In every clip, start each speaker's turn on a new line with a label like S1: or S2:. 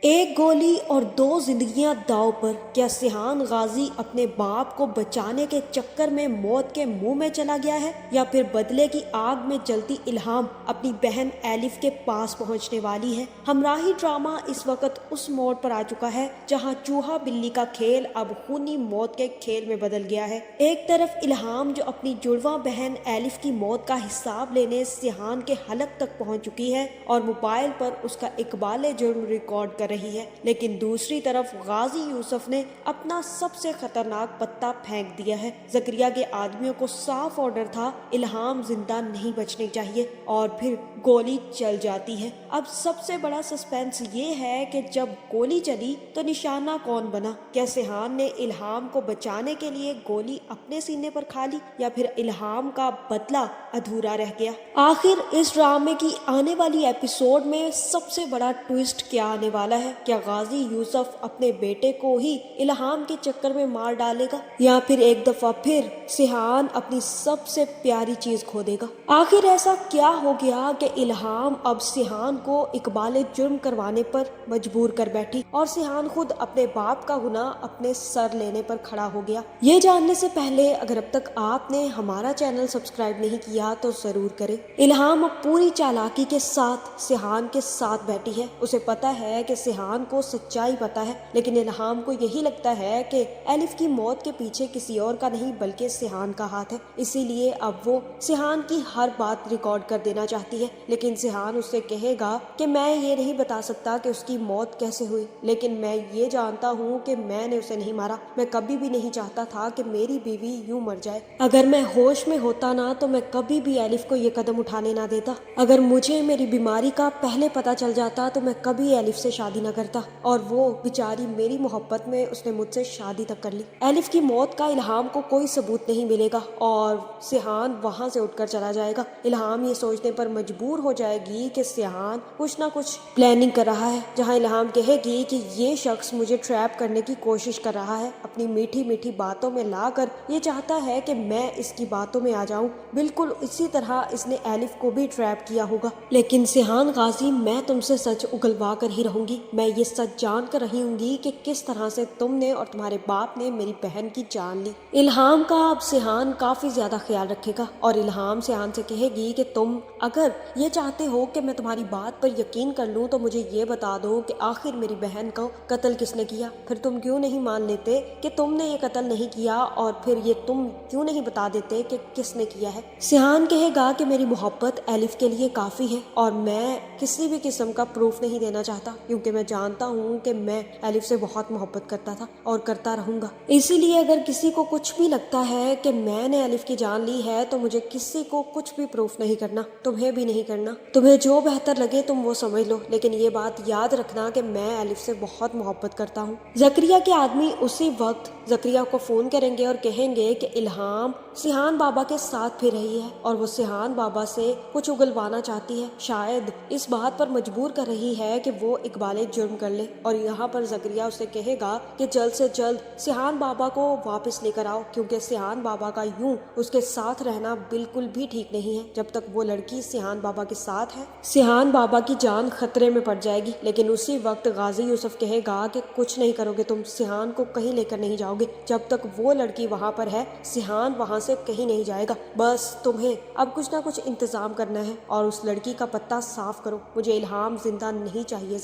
S1: ایک گولی اور دو زندگیاں داؤ پر، کیا سیحان غازی اپنے باپ کو بچانے کے چکر میں موت کے منہ میں چلا گیا ہے، یا پھر بدلے کی آگ میں جلتی الہام اپنی بہن ایلف کے پاس پہنچنے والی ہے؟ ہمراہی ڈرامہ اس وقت اس موڑ پر آ چکا ہے جہاں چوہا بلی کا کھیل اب خونی موت کے کھیل میں بدل گیا ہے۔ ایک طرف الہام جو اپنی جڑواں بہن ایلف کی موت کا حساب لینے سیحان کے حلق تک پہنچ چکی ہے اور موبائل پر اس کا اقبال جرم ریکارڈ کر رہی ہے، لیکن دوسری طرف غازی یوسف نے اپنا سب سے خطرناک پتا پھینک دیا ہے۔ زکریا کے آدمیوں کو صاف آرڈر تھا، الہام زندہ نہیں بچنی چاہیے، اور پھر گولی چل جاتی ہے۔ اب سب سے بڑا سسپینس یہ ہے کہ جب گولی چلی تو نشانہ کون بنا؟ کیا سیحان نے الہام کو بچانے کے لیے گولی اپنے سینے پر کھا لی، یا پھر الہام کا بدلہ ادھورا رہ گیا؟ آخر اس ڈرامے کی آنے والی ایپیسوڈ میں سب سے بڑا ٹویسٹ کیا آنے والا ہے؟ کیا غازی یوسف اپنے بیٹے کو ہی الہام کے چکر میں مار ڈالے گا، یا پھر ایک دفعہ پھر سیحان اپنی سب سے پیاری چیز کھو دے گا؟ آخر ایسا کیا ہو گیا کہ الہام اب سیحان کو اقبال جرم کروانے پر مجبور کر بیٹھی، اور سیحان خود اپنے باپ کا گناہ اپنے سر لینے پر کھڑا ہو گیا؟ یہ جاننے سے پہلے اگر اب تک آپ نے ہمارا چینل سبسکرائب نہیں کیا تو ضرور کریں۔ الہام اب پوری چالاکی کے ساتھ سیحان کے ساتھ بیٹھی ہے۔ اسے پتا ہے کہ سیحان کو سچائی پتا ہے، لیکن الہام کو یہی لگتا ہے کہ ایلف کی موت کے پیچھے کسی اور کا نہیں بلکہ سیحان کا ہاتھ ہے، اسی لیے اب وہ سیحان کی ہر بات ریکارڈ کر دینا چاہتی ہے۔ لیکن سیحان اس سے کہے گا کہ میں یہ نہیں بتا سکتا کہ اس کی موت کیسے ہوئی، لیکن میں یہ جانتا ہوں کہ میں نے اسے نہیں مارا۔ میں کبھی بھی نہیں چاہتا تھا کہ میری بیوی یوں مر جائے۔ اگر میں ہوش میں ہوتا نا تو میں کبھی بھی ایلف کو یہ قدم اٹھانے نہ دیتا۔ اگر مجھے میری بیماری کا پہلے پتا چل جاتا تو میں کبھی ایلف سے شادی نہ کرتا، اور وہ بیچاری میری محبت میں اس نے مجھ سے شادی تک کر لی۔ ایلف کی موت کا الہام کو کوئی ثبوت نہیں ملے گا اور سیحان وہاں سے اٹھ کر چلا جائے گا۔ الہام یہ سوچنے پر مجبور ہو جائے گی کہ سیحان کچھ نہ کچھ پلاننگ کر رہا ہے، جہاں الہام کہے گی کہ یہ شخص مجھے ٹریپ کرنے کی کوشش کر رہا ہے، اپنی میٹھی میٹھی باتوں میں لا کر یہ چاہتا ہے کہ میں اس کی باتوں میں آ جاؤں، بالکل اسی طرح اس نے ایلف کو بھی ٹریپ کیا ہوگا۔ لیکن سیحان غازی، میں تم سے سچ اگلوا کر ہی رہوں گی۔ میں یہ سچ جان کر رہی ہوں گی کہ کس طرح سے تم نے اور تمہارے باپ نے میری بہن کی جان لی۔ الہام کا اب سیحان کافی زیادہ خیال رکھے گا، اور الہام سیحان سے کہے گی کہ تم اگر یہ چاہتے ہو کہ میں تمہاری بات پر یقین کر لوں تو مجھے یہ بتا دو کہ آخر میری بہن کو قتل کس نے کیا؟ پھر تم کیوں نہیں مان لیتے کہ تم نے یہ قتل نہیں کیا، اور پھر یہ تم کیوں نہیں بتا دیتے کہ کس نے کیا ہے؟ سیحان کہے گا کہ میری محبت ایلف کے لیے کافی ہے، اور میں کسی بھی قسم کا پروف نہیں دینا چاہتا، کیونکہ میں جانتا ہوں کہ میں ایلف سے بہت محبت کرتا تھا اور کرتا رہوں گا۔ اسی لیے اگر کسی کو کچھ بھی لگتا ہے کہ میں نے ایلف کی جان لی ہے تو مجھے کسی کو کچھ بھی پروف نہیں کرنا، تمہیں بھی نہیں کرنا۔ تمہیں جو بہتر لگے تم وہ سمجھ لو، لیکن یہ بات یاد رکھنا کہ میں ایلف سے بہت محبت کرتا ہوں۔ زکریا کے آدمی اسی وقت زکریا کو فون کریں گے اور کہیں گے کہ الہام سیحان بابا کے ساتھ پھر رہی ہے، اور وہ سیحان بابا سے کچھ اگلوانا چاہتی ہے، شاید اس بات پر مجبور کر رہی ہے کہ وہ اقبال جرم کر لے۔ اور یہاں پر زکریا اسے کہے گا کہ جلد سے جلد سیحان بابا کو واپس لے کر آؤ، کیونکہ سیحان بابا کا یوں اس کے ساتھ رہنا بالکل بھی ٹھیک نہیں ہے۔ جب تک وہ لڑکی سیحان بابا کے ساتھ ہے سیحان بابا کی جان خطرے میں پڑ جائے گی۔ لیکن اسی وقت غازی یوسف کہے گا کہ کچھ نہیں کرو گے تم، سیحان کو کہیں لے کر نہیں جاؤ گے، جب تک وہ لڑکی وہاں پر ہے سیحان وہاں سے کہیں نہیں جائے گا، بس تمہیں اب کچھ نہ کچھ انتظام کرنا ہے اور اس لڑکی کا پتہ صاف کرو، مجھے الہام زندہ نہیں چاہیے۔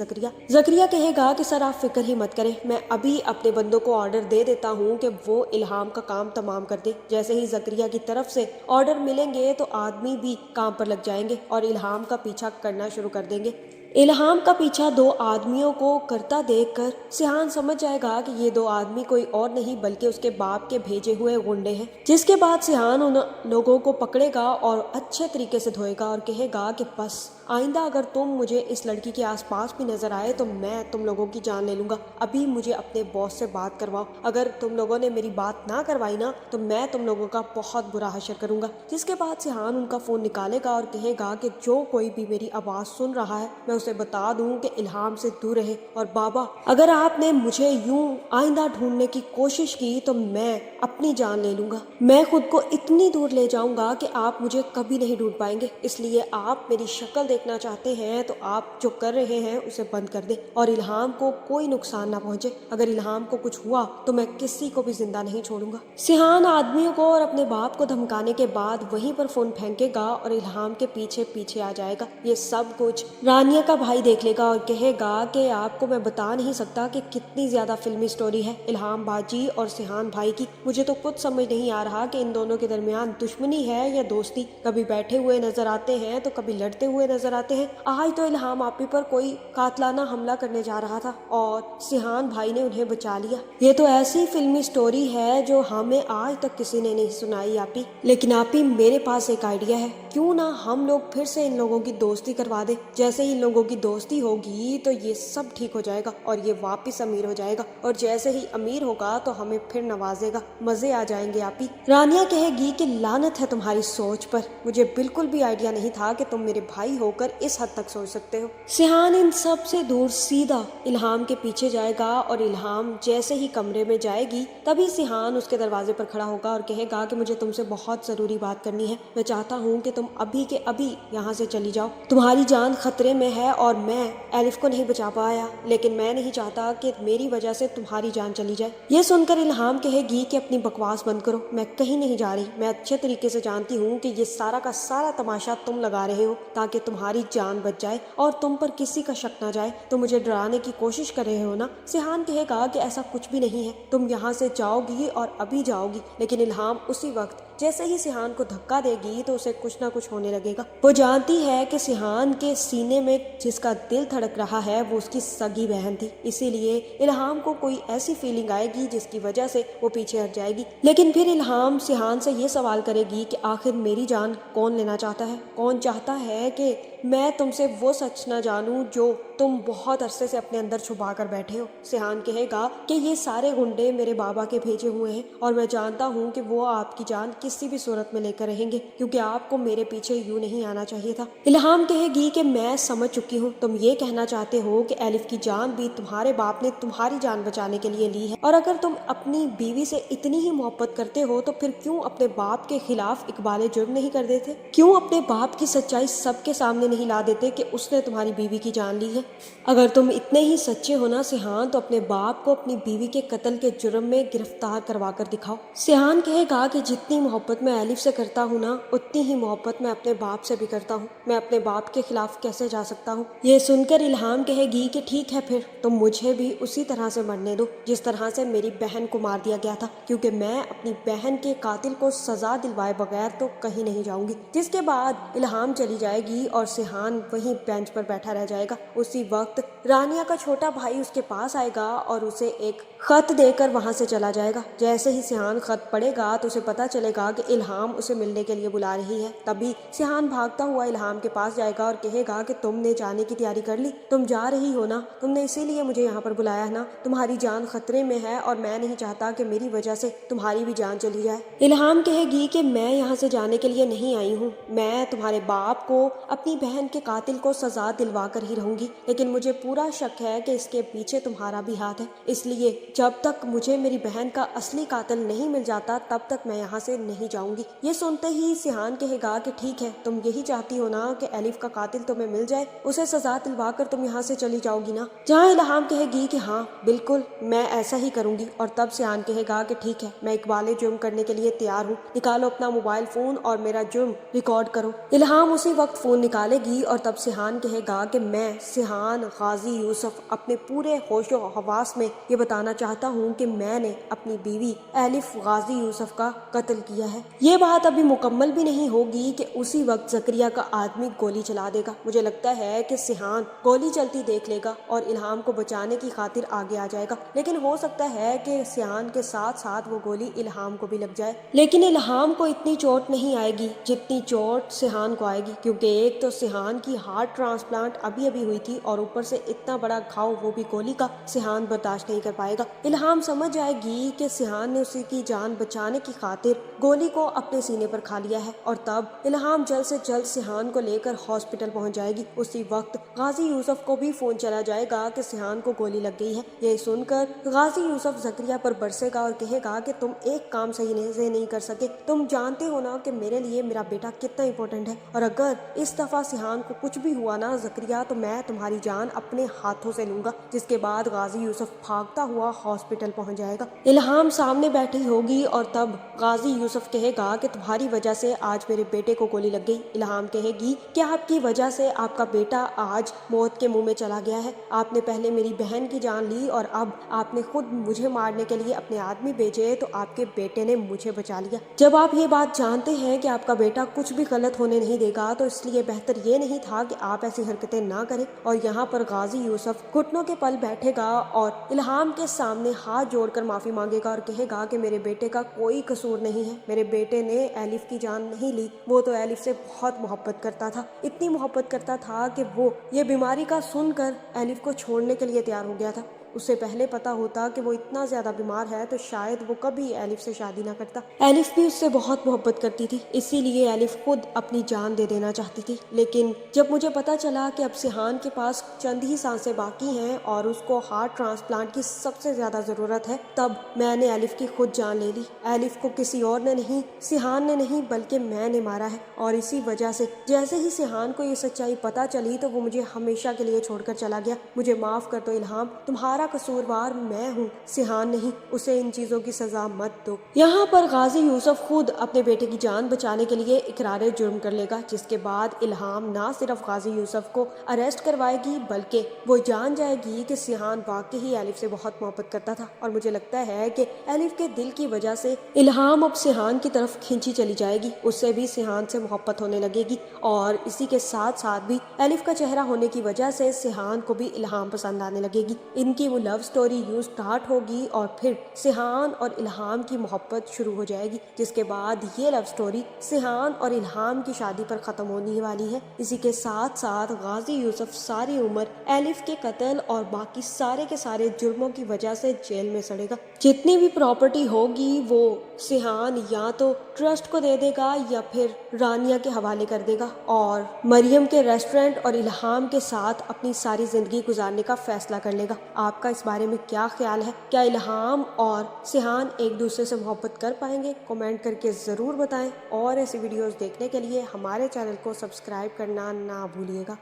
S1: زکریا کہے گا کہ سر آپ فکر ہی مت کریں، میں ابھی اپنے بندوں کو آرڈر دے دیتا ہوں کہ وہ الہام کا کام تمام کر دے۔ جیسے ہی زکریا کی طرف سے آرڈر ملیں گے تو آدمی بھی کام پر لگ جائیں گے اور الہام کا پیچھا کرنا شروع کر دیں گے۔ الہام کا پیچھا دو آدمیوں کو کرتا دیکھ کر سیحان سمجھ جائے گا کہ یہ دو آدمی کوئی اور نہیں بلکہ اس کے باپ کے بھیجے ہوئے غنڈے ہیں، جس کے بعد سیحان ان لوگوں کو پکڑے گا اور اچھے طریقے سے دھوئے گا اور کہے گا کہ بس آئندہ اگر تم مجھے اس لڑکی کے آس پاس بھی نظر آئے تو میں تم لوگوں کی جان لے لوں گا، ابھی مجھے اپنے باس سے بات کرواؤ، اگر تم لوگوں نے میری بات نہ کروائی نا تو میں تم لوگوں کا بہت برا حشر کروں گا۔ جس کے بعد سیحان ان کا فون نکالے گا اور کہے گا کہ جو کوئی بھی میری آواز سن رہا ہے میں اسے بتا دوں کہ الہام سے دور رہے، اور بابا اگر آپ نے مجھے یوں آئندہ ڈھونڈنے کی کوشش کی تو میں اپنی جان لے لوں گا، میں خود کو اتنی دور لے جاؤں گا کہ آپ مجھے کبھی نہیں ڈھونڈ پائیں گے، اس لیے آپ میری شکل देखना चाहते हैं तो आप जो कर रहे हैं उसे बंद कर दें और इल्हाम को कोई नुकसान ना पहुंचे। अगर इल्हाम को कुछ हुआ तो मैं किसी को भी जिंदा नहीं छोड़ूंगा। सिहान आदमियों को और अपने बाप को धमकाने के बाद वहीं पर फोन फेंकेगा और इल्हाम के पीछे पीछे आ जाएगा। ये सब कुछ रानिया का भाई देख लेगा और कहेगा कि आपको मैं बता नहीं सकता कि कितनी ज्यादा फिल्मी स्टोरी है इल्हाम बाजी और सिहान भाई की। मुझे तो कुछ समझ नहीं आ रहा कि इन दोनों के दरमियान दुश्मनी है या दोस्ती। कभी बैठे हुए नजर आते हैं तो कभी लड़ते हुए नजर आते हैं। आज तो इल्हाम आप ही पर कोई कातलाना हमला करने जा रहा था और सिहान भाई ने उन्हें बचा लिया। ये तो ऐसी फिल्मी स्टोरी है जो हमें आज तक किसी ने नहीं सुनाई आपी। लेकिन आपी मेरे पास एक आइडिया है, क्यों ना हम लोग फिर से इन लोगों की दोस्ती करवा दे। जैसे ही इन लोगों की दोस्ती होगी तो ये सब ठीक हो जाएगा और ये वापस अमीर हो जाएगा और जैसे ही अमीर होगा तो हमें फिर नवाजेगा। मजे आ जाएंगे आपी। रानिया कहेगी कि लानत है तुम्हारी सोच पर, मुझे बिल्कुल भी आइडिया नहीं था कि तुम मेरे भाई होकर इस हद तक सोच सकते हो। सिहान इन सब से दूर सीधा इल्हाम के पीछे जाएगा और इल्हाम जैसे ही कमरे में जाएगी तभी सिहान उसके दरवाजे पर खड़ा होगा और कहेगा कि मुझे तुमसे बहुत जरूरी बात करनी है। मैं चाहता हूँ कि तुम अभी के अभी यहाँ से चली जाओ। तुम्हारी जान खतरे में है और मैं एलिफ को नहीं बचा पाया, लेकिन मैं नहीं चाहता कि मेरी वजह से तुम्हारी जान चली जाए। ये सुनकर इल्हाम कहेगी कि अपनी बकवास बंद करो, मैं कहीं नहीं जा रही। मैं अच्छे तरीके से जानती हूँ कि ये सारा का सारा तमाशा तुम लगा रहे हो ताकि तुम्हारी जान बच जाए और तुम पर किसी का शक ना जाए। तो मुझे डराने की कोशिश कर रहे हो ना। सिहान कहेगा कि ऐसा कुछ भी नहीं है, तुम यहाँ से जाओगी और अभी जाओगी। लेकिन इल्हाम उसी वक्त जैसे ही सिहान को धक्का देगी तो उसे कुछ ना कुछ होने लगेगा। वो जानती है कि सिहान के सीने में जिसका दिल धड़क रहा है वो उसकी सगी बहन थी, इसीलिए इल्हाम को कोई ऐसी फीलिंग आएगी जिसकी वजह से वो पीछे हट जाएगी। लेकिन फिर इल्हाम सिहान से ये सवाल करेगी कि आखिर मेरी जान कौन लेना चाहता है, कौन चाहता है कि मैं तुमसे वो सच न जानूं जो तुम बहुत अरसे से अपने अंदर छुपा कर बैठे हो। सिहान कहेगा कि ये सारे गुंडे मेरे बाबा के भेजे हुए हैं और मैं जानता हूँ कि वो आपकी जान किसी भी सूरत में लेकर रहेंगे, क्योंकि आपको मेरे पीछे यूं नहीं आना चाहिए था। इल्हाम कहेगी कि मैं समझ चुकी हूँ, तुम ये कहना चाहते हो कि एलिफ की जान भी तुम्हारे बाप ने तुम्हारी जान बचाने के लिए ली है, और अगर तुम अपनी बीवी से इतनी ही मोहब्बत करते हो तो फिर क्यों अपने बाप के खिलाफ इकबाल जुर्म नहीं कर देते? क्यों अपने बाप की सच्चाई सबके सामने नहीं ला देते कि उसने तुम्हारी बीवी की जान ली है? अगर तुम इतने ही सच्चे हो ना सिहान, तो अपने बाप को अपनी बीवी के कत्ल के जुर्म में गिरफ्तार करवा कर दिखाओ। सिहान कहेगा कि जितनी मोहब्बत मैं एलिफ से करता हूँ ना, उतनी ही मोहब्बत मैं अपने बाप से भी करता हूँ। मैं अपने बाप के खिलाफ कैसे जा सकता हूँ? ये सुनकर इल्हाम कहेगी कि ठीक है, फिर तुम मुझे भी उसी तरह से मरने दो जिस तरह से मेरी बहन को मार दिया गया था, क्योंकि मैं अपनी बहन के कातिल को सजा दिलवाए बगैर तो कहीं नहीं जाऊंगी। जिसके बाद इल्हाम चली जाएगी और सिहान वहीं बेंच पर बैठा रह जाएगा। उसी वक्त रानिया का छोटा भाई उसके पास आएगा और उसे एक खत देकर वहां से चला जाएगा। जैसे ही सिहान खत पढ़ेगा तो उसे पता चलेगा कि इल्हाम उसे मिलने के लिए बुला रही है। तभी सिहान भागता हुआ इल्हाम के पास जाएगा और कहेगा कि तुमने जाने की तैयारी कर ली, तुम जा रही हो ना, तुमने इसीलिए मुझे यहाँ पर बुलाया है ना। तुम्हारी जान खतरे में है और मैं नहीं चाहता कि मेरी वजह से तुम्हारी भी जान चली जाए। इल्हाम कहेगी कि मैं यहाँ से जाने के लिए नहीं आई हूँ, मैं तुम्हारे बाप को अपनी बहन के कातिल को सजा दिलवा कर ही रहूंगी, लेकिन मुझे पूरा शक है कि इसके पीछे तुम्हारा भी हाथ है। इसलिए जब तक मुझे मेरी बहन का असली कातिल नहीं मिल जाता तब तक मैं यहाँ से नहीं जाऊंगी। ये सुनते ही सिहान कहेगा कि ठीक है, तुम यही चाहती हो ना कि एलिफ का कातिल तुम्हें मिल जाए, उसे सजा दिलवा कर तुम यहाँ से चली जाओगी ना। जहाँ इल्हाम कहेगी कि हाँ बिल्कुल मैं ऐसा ही करूंगी, और तब सिहान कहेगा कि ठीक है, मैं इकबाल जुर्म करने के लिए तैयार हूँ, निकालो अपना मोबाइल फोन और मेरा जुर्म रिकॉर्ड करो। इल्हाम उसी वक्त फोन निकालेगी और तब सिहान कहेगा कि मैं सिहान गाजी यूसुफ अपने पूरे होशो हवास में ये बताना चाहता हूँ कि मैंने अपनी बीवी एलिफ गाजी यूसुफ का कत्ल किया है। ये बात अभी मुकम्मल भी नहीं होगी कि उसी वक्त जकरिया का आदमी गोली चला देगा। मुझे लगता है कि सिहान गोली चलती देख लेगा और इल्हाम को बचाने की खातिर आगे आ जाएगा, लेकिन हो सकता है कि सिहान के साथ साथ वो गोली इल्हाम को भी लग जाए। लेकिन इल्हाम को इतनी चोट नहीं आएगी जितनी चोट सिहान को आएगी, क्योंकि एक तो सिहान की हार्ट ट्रांसप्लांट अभी अभी हुई थी और ऊपर से इतना बड़ा घाव, वो भी गोली का, सिहान बर्दाश्त नहीं कर पाएगा। इल्हाम समझ जाएगी कि सिहान ने उसी की जान बचाने की खातिर गोली को अपने सीने पर खा लिया है, और तब इल्हाम जल्द से जल्द सिहान को लेकर हॉस्पिटल पहुंच जाएगी। उसी वक्त गाजी यूसुफ को भी फोन चला जाएगा कि सिहान को गोली लग गई है। ये सुनकर गाजी यूसुफ जकरिया पर बरसेगा और कहेगा कि तुम एक काम सही नहीं कर सके, तुम जानते हो ना कि मेरे लिए मेरा बेटा कितना इंपॉर्टेंट है, और अगर इस दफा सिहान को कुछ भी हुआ ना ज़करिया तो मैं तुम्हारी जान अपने हाथों से लूँगा। जिसके बाद गाजी यूसुफ भागता हुआ हॉस्पिटल पहुँच जाएगा। इल्हाम सामने बैठी होगी और तब गाजी यूसुफ कहेगा कि तुम्हारी वजह से आज मेरे बेटे को गोली लग गई। इल्हाम कहेगी कि आपकी वजह से आपका बेटा आज मौत के मुंह में चला गया है। आपने पहले मेरी बहन की जान ली और अब आपने खुद मुझे मारने के लिए अपने आदमी भेजे तो आपके बेटे ने मुझे बचा लिया। जब आप ये बात जानते हैं कि आपका बेटा कुछ भी गलत होने नहीं देगा तो इसलिए बेहतर ये नहीं था कि आप ऐसी हरकतें ना करें। और यहाँ पर गाजी यूसुफ घुटनों के पल बैठेगा और इल्हाम के सामने हाथ जोड़कर माफी मांगेगा और कहेगा कि मेरे बेटे का कोई कसूर नहीं है। मेरे बेटे ने एलिफ की जान नहीं ली, वो तो एलिफ से बहुत मोहब्बत करता था, इतनी मोहब्बत करता था कि वो ये बीमारी का सुनकर एलिफ को छोड़ने के लिए तैयार हो गया था। उससे पहले पता होता कि वो इतना ज्यादा बीमार है तो शायद वो कभी एलिफ से शादी ना करता। एलिफ भी उससे बहुत मोहब्बत करती थी, इसीलिए एलिफ खुद अपनी जान दे देना चाहती थी। लेकिन जब मुझे पता चला कि अब सिहान के पास चंद ही सांसें बाकी हैं और उसको हार्ट ट्रांसप्लांट की सबसे ज्यादा जरूरत है, तब मैंने एलिफ की खुद जान ले ली। एलिफ को किसी और ने नहीं, सिहान ने नहीं बल्कि मैंने मारा है। और इसी वजह से जैसे ही सिहान को ये सच्चाई पता चली तो वो मुझे हमेशा के लिए छोड़कर चला गया। मुझे माफ कर दो इल्हाम, तुम्हारा कसूरवार मैं हूँ, सिहान नहीं। उसे इन चीजों की सजा मत दो। यहाँ पर गाजी यूसुफ खुद अपने बेटे की जान बचाने के लिए इकरार जुर्म कर लेगा, जिसके बाद इल्हाम ना सिर्फ गाजी यूसुफ को अरेस्ट करवाएगी बल्कि वो जान जाएगी कि सिहान वाकई ही एलिफ से बहुत मोहब्बत करता था। और मुझे लगता है कि एलिफ के दिल की वजह से इल्हाम अब सिहान की तरफ खींची चली जाएगी, उससे भी सिहान से मोहब्बत होने लगेगी। और इसी के साथ साथ भी एलिफ का चेहरा होने की वजह से सिहान को भी इल्हाम पसंद आने लगेगी। इनकी वो लव स्टोरी यूं स्टार्ट होगी और फिर सिहान और इल्हाम की मोहब्बत शुरू हो जाएगी, जिसके बाद ये लव स्टोरी सिहान और इल्हाम की शादी पर खत्म होने वाली है। इसी के साथ साथ गाजी यूसुफ सारी उम्र एलिफ के कत्ल और बाकी सारे के सारे जुर्मों की वजह से जेल में सड़ेगा। जितनी भी प्रॉपर्टी होगी वो सिहान या तो ट्रस्ट को दे देगा या फिर रानिया के हवाले कर देगा और मरियम के रेस्टोरेंट और इल्हाम के साथ अपनी सारी जिंदगी गुजारने का फैसला कर लेगा। आपका इस बारे में क्या ख्याल है? क्या इल्हाम और सिहान एक दूसरे से मोहब्बत कर पाएंगे? कमेंट करके ज़रूर बताएं और ऐसी वीडियोस देखने के लिए हमारे चैनल को सब्सक्राइब करना ना भूलिएगा।